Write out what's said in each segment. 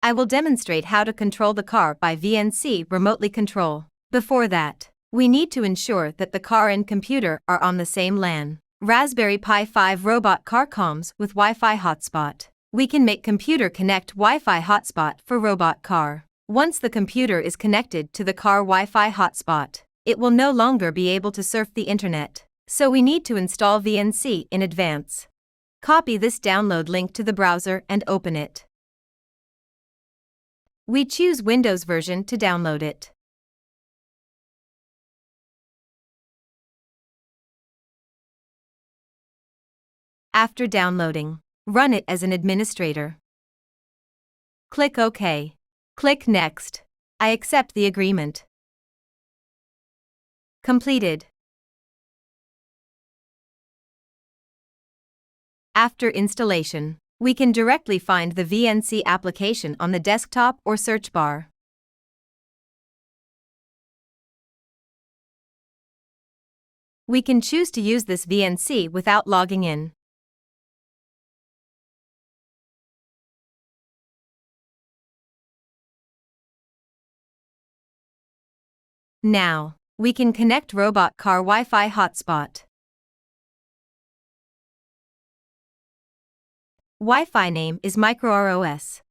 I will demonstrate how to control the car by VNC remotely control. Before that, we need to ensure that the car and computer are on the same LAN. Raspberry Pi 5 Robot Car comes with Wi-Fi hotspot. We can make computer connect Wi-Fi hotspot for Robot Car. Once the computer is connected to the car Wi-Fi hotspot, it will no longer be able to surf the internet, so we need to install VNC in advance. Copy this download link to the browser and open it. We choose Windows version to download it. After downloading, run it as an administrator. Click OK. Click Next. I accept the agreement. Completed. After installation, we can directly find the VNC application on the desktop or search bar. We can choose to use this VNC without logging in. Now, we can connect Robot Car Wi-Fi hotspot. Wi-Fi name is Micro ROS.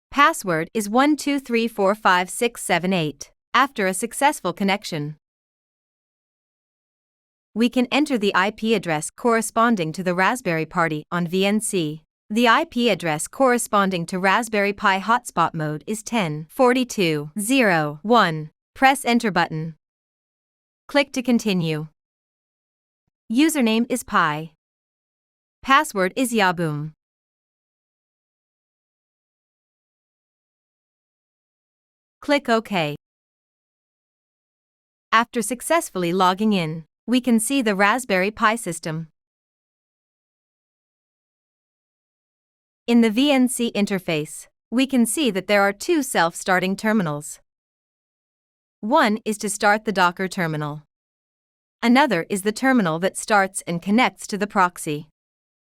Password is 12345678. After a successful connection, we can enter the IP address corresponding to the Raspberry Pi on VNC. The IP address corresponding to Raspberry Pi hotspot mode is 10.42.0.1. Press Enter button. Click to continue. Username is Pi. Password is Yahboom. Click OK. After successfully logging in, we can see the Raspberry Pi system. In the VNC interface, we can see that there are two self-starting terminals. One is to start the Docker terminal. Another is the terminal that starts and connects to the proxy.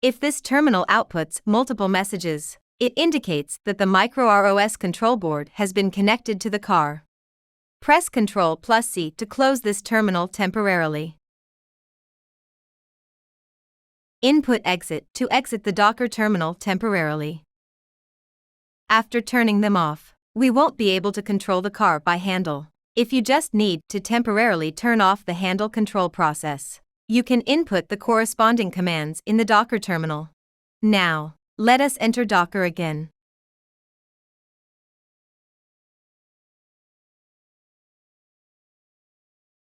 If this terminal outputs multiple messages, it indicates that the Micro ROS control board has been connected to the car. Press Ctrl+C to close this terminal temporarily. Input/Exit to exit the Docker terminal temporarily. After turning them off, we won't be able to control the car by handle. If you just need to temporarily turn off the handle control process, you can input the corresponding commands in the Docker terminal. Now, let us enter Docker again.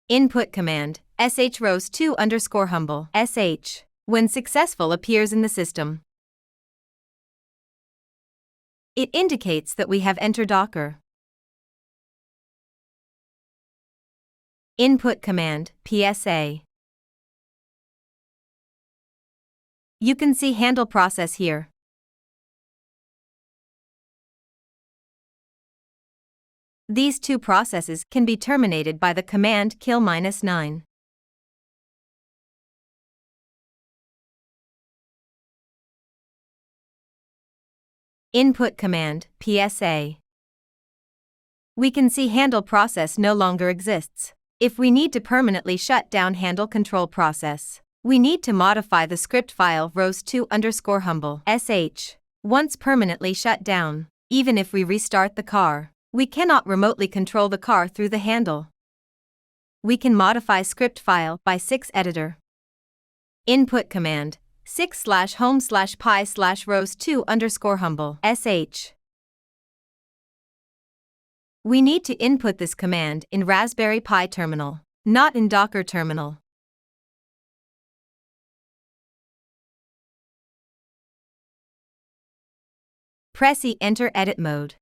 Input command, sh-ROS2_humble, sh. When successful appears in the system, it indicates that we have entered Docker. Input command, PSA. You can see handle process here. These two processes can be terminated by the command kill-9. Input command, PSA. We can see handle process no longer exists. If we need to permanently shut down handle control process, we need to modify the script file ROS2_humble, sh. Once permanently shut down, even if we restart the car, we cannot remotely control the car through the handle. We can modify script file by 6 editor. Input command, 6/home/pi/ROS2_humble, sh. We need to input this command in Raspberry Pi terminal, not in Docker terminal. Press E enter edit mode.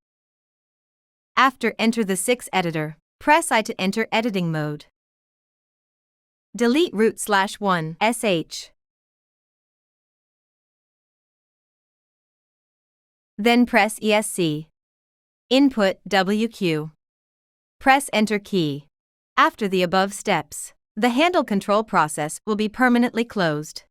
After enter the 6 editor, press I to enter editing mode. Delete root/1 sh. Then press ESC. Input WQ. Press Enter key. After the above steps, the handle control process will be permanently closed.